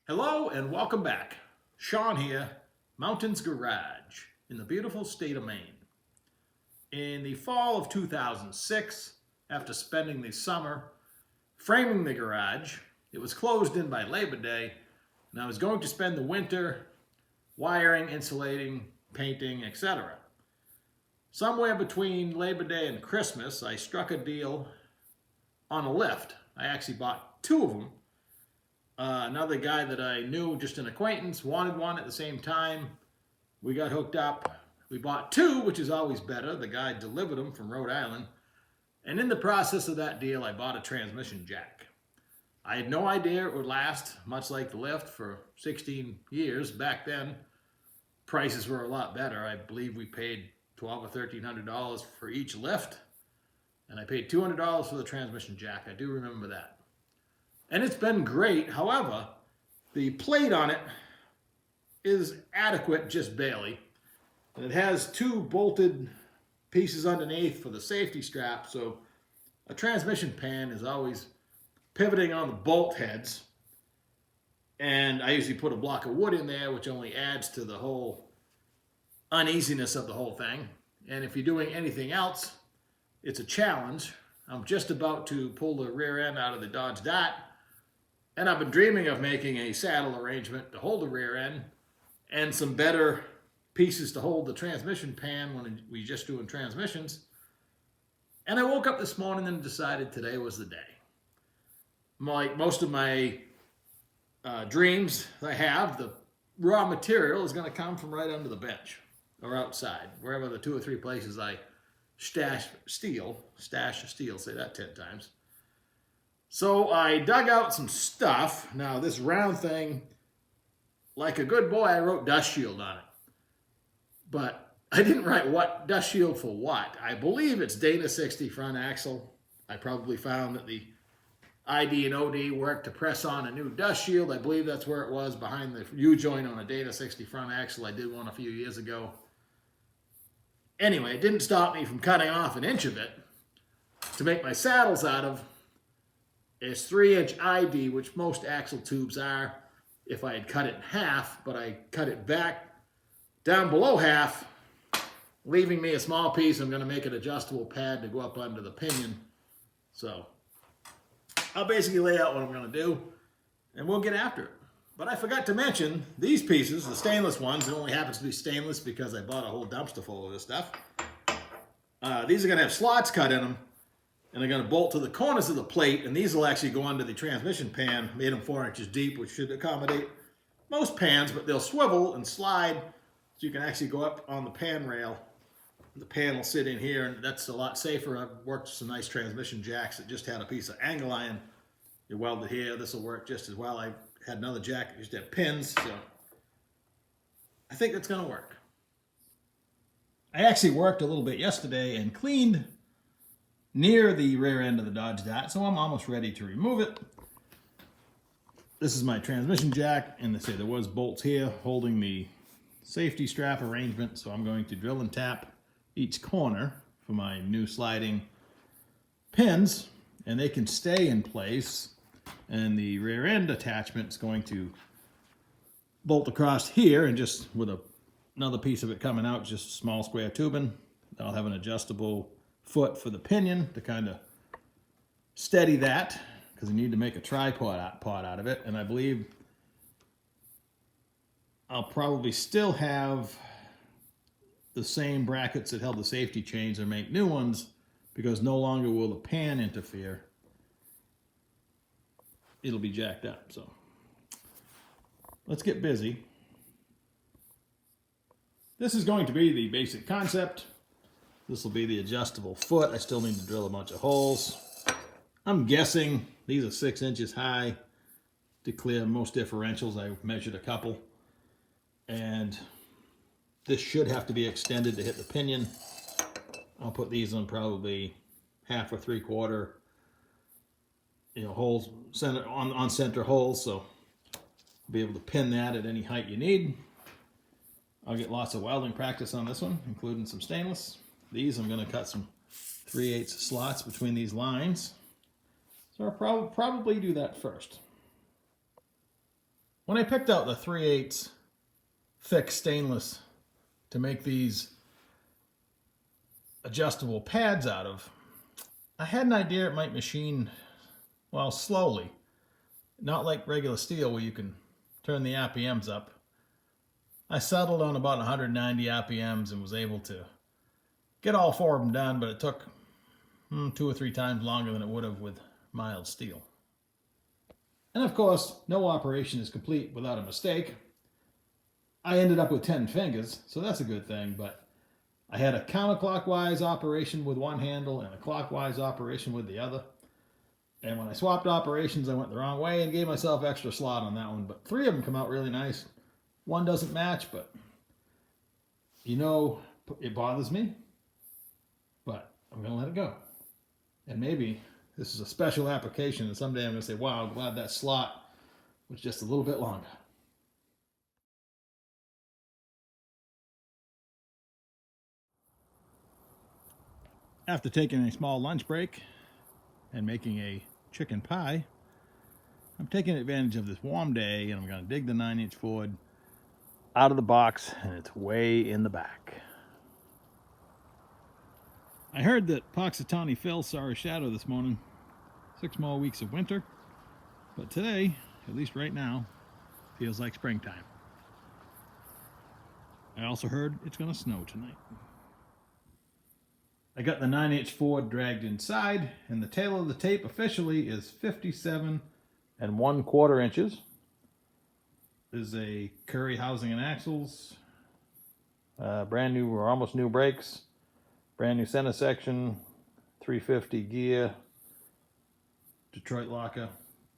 Hello and welcome back. Sean here, Mountains Garage in the beautiful state of Maine. In the fall of 2006, after spending the summer framing the garage, it was closed in by Labor Day, and I was going to spend the winter wiring, insulating, painting, etc. Somewhere between Labor Day and Christmas, I struck a deal on a lift. I actually bought two of them. Another guy that I knew, just an acquaintance, wanted one at the same time. We got hooked up. We bought two, which is always better. The guy delivered them from Rhode Island. And in the process of that deal, I bought a transmission jack. I had no idea it would last, much like the lift, for 16 years. Back then, prices were a lot better. I believe we paid $1,200 or $1,300 for each lift. And I paid $200 for the transmission jack. I do remember that. And it's been great. However, the plate on it is adequate, just barely. And it has two bolted pieces underneath for the safety strap. So a transmission pan is always pivoting on the bolt heads. And I usually put a block of wood in there, which only adds to the whole uneasiness of the whole thing. And if you're doing anything else, it's a challenge. I'm just about to pull the rear end out of the Dodge Dart. And I've been dreaming of making a saddle arrangement to hold the rear end and some better pieces to hold the transmission pan when we're just doing transmissions. And I woke up this morning and decided today was the day. Like most of my dreams I have, the raw material is going to come from right under the bench or outside, wherever the 2 or 3 places I stash steel, say that 10 times. So I dug out some stuff. Now this round thing, like a good boy, I wrote dust shield on it. But I didn't write what dust shield for what. I believe it's Dana 60 front axle. I probably found that the ID and OD worked to press on a new dust shield. I believe that's where it was, behind the U-joint on a Dana 60 front axle. I did one a few years ago. Anyway, it didn't stop me from cutting off an inch of it to make my saddles out of. It's 3-inch ID, which most axle tubes are, if I had cut it in half, but I cut it back down below half, leaving me a small piece. I'm going to make an adjustable pad to go up under the pinion. So I'll basically lay out what I'm going to do, and we'll get after it. But I forgot to mention these pieces, the stainless ones. It only happens to be stainless because I bought a whole dumpster full of this stuff. These are going to have slots cut in them. And they're going to bolt to the corners of the plate, and these will actually go under the transmission pan. Made them 4 inches deep, which should accommodate most pans, but they'll swivel and slide so you can actually go up on the pan rail. The pan will sit in here, and that's a lot safer. I've worked some nice transmission jacks that just had a piece of angle iron. You weld it here. This will work just as well. I had another jack that used to have pins, so I think that's going to work. I actually worked a little bit yesterday and cleaned near the rear end of the Dodge Dart, so I'm almost ready to remove it. This is my transmission jack, and they say there was bolts here holding the safety strap arrangement, so I'm going to drill and tap each corner for my new sliding pins, and they can stay in place, and the rear end attachment is going to bolt across here, and just with another piece of it coming out, just small square tubing. I'll have an adjustable foot for the pinion to kind of steady that, because you need to make a tripod out of it. And I believe I'll probably still have the same brackets that held the safety chains or make new ones, because no longer will the pan interfere. It'll be jacked up. So let's get busy. This is going to be the basic concept. This will be the adjustable foot. I still need to drill a bunch of holes. I'm guessing these are 6 inches high to clear most differentials. I measured a couple. And this should have to be extended to hit the pinion. I'll put these on probably 1/2 or 3/4, holes on center holes, so I'll be able to pin that at any height you need. I'll get lots of welding practice on this one, including some stainless. These, I'm going to cut some 3/8 slots between these lines. So I'll probably do that first. When I picked out the 3/8 thick stainless to make these adjustable pads out of, I had an idea it might machine, well, slowly. Not like regular steel where you can turn the RPMs up. I settled on about 190 RPMs and was able to get all 4 of them done, but it took 2 or 3 times longer than it would have with mild steel. And of course, no operation is complete without a mistake. I ended up with 10 fingers, so that's a good thing, but I had a counterclockwise operation with one handle and a clockwise operation with the other. And when I swapped operations, I went the wrong way and gave myself extra slot on that one, but 3 of them come out really nice. One doesn't match, but you know, it bothers me, but I'm going to let it go. And maybe this is a special application, and someday I'm going to say, wow, I'm glad that slot was just a little bit longer. After taking a small lunch break and making a chicken pie, I'm taking advantage of this warm day, and I'm going to dig the 9-inch Ford out of the box, and it's way in the back. I heard that Punxsutawney Phil saw a shadow this morning. 6 more weeks of winter, but today, at least right now, feels like springtime. I also heard it's going to snow tonight. I got the 9-inch Ford dragged inside, and the tail of the tape officially is 57 1/4 inches. There's a Curry housing and axles, brand new or almost new brakes, brand new center section, 350 gear, Detroit locker,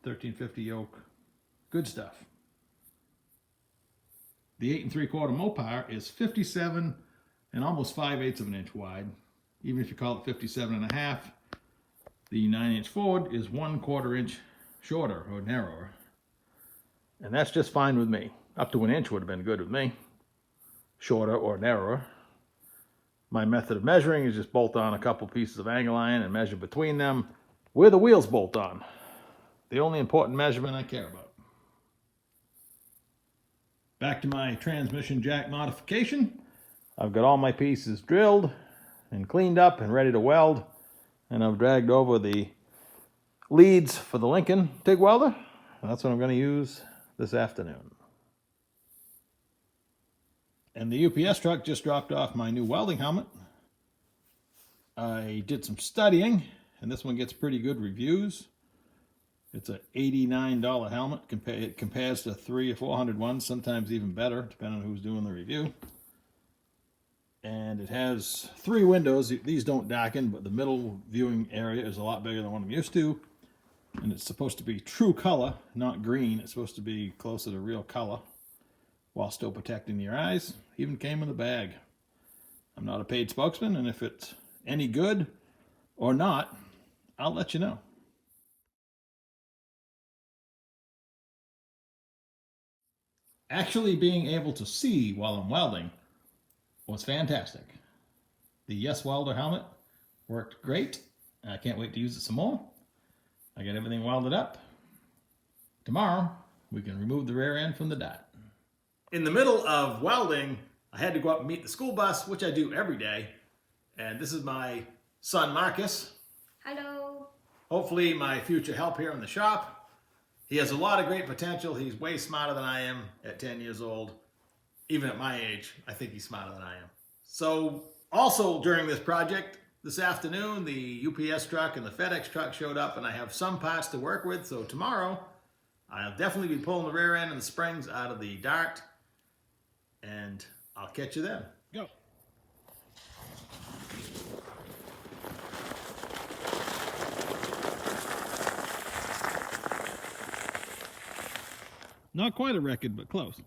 1350 yoke, good stuff. The 8 3/4 Mopar is 57 and almost 5/8 of an inch wide. Even if you call it 57 1/2, the 9-inch Ford is 1/4 inch shorter or narrower. And that's just fine with me. Up to an inch would have been good with me. Shorter or narrower. My method of measuring is just bolt on a couple pieces of angle iron and measure between them where the wheels bolt on. The only important measurement I care about. Back to my transmission jack modification. I've got all my pieces drilled and cleaned up and ready to weld. And I've dragged over the leads for the Lincoln TIG welder. That's what I'm going to use this afternoon. And the UPS truck just dropped off my new welding helmet. I did some studying, and this one gets pretty good reviews. It's an $89 helmet. It compares to 300 or 400 ones, sometimes even better, depending on who's doing the review. And it has 3 windows. These don't darken, but the middle viewing area is a lot bigger than what I'm used to. And it's supposed to be true color, not green. It's supposed to be closer to real color while still protecting your eyes. Even came in the bag. I'm not a paid spokesman, and if it's any good or not, I'll let you know. Actually being able to see while I'm welding was fantastic. The Yes Welder helmet worked great. I can't wait to use it some more. I got everything welded up. Tomorrow, we can remove the rear end from the dot. In the middle of welding, I had to go up and meet the school bus, which I do every day. And this is my son, Marcus. Hello. Hopefully my future help here in the shop. He has a lot of great potential. He's way smarter than I am at 10 years old. Even at my age, I think he's smarter than I am. So also during this project, this afternoon, the UPS truck and the FedEx truck showed up, and I have some parts to work with. So tomorrow, I'll definitely be pulling the rear end and the springs out of the Dart, and I'll catch you then. Go. Not quite a record, but close.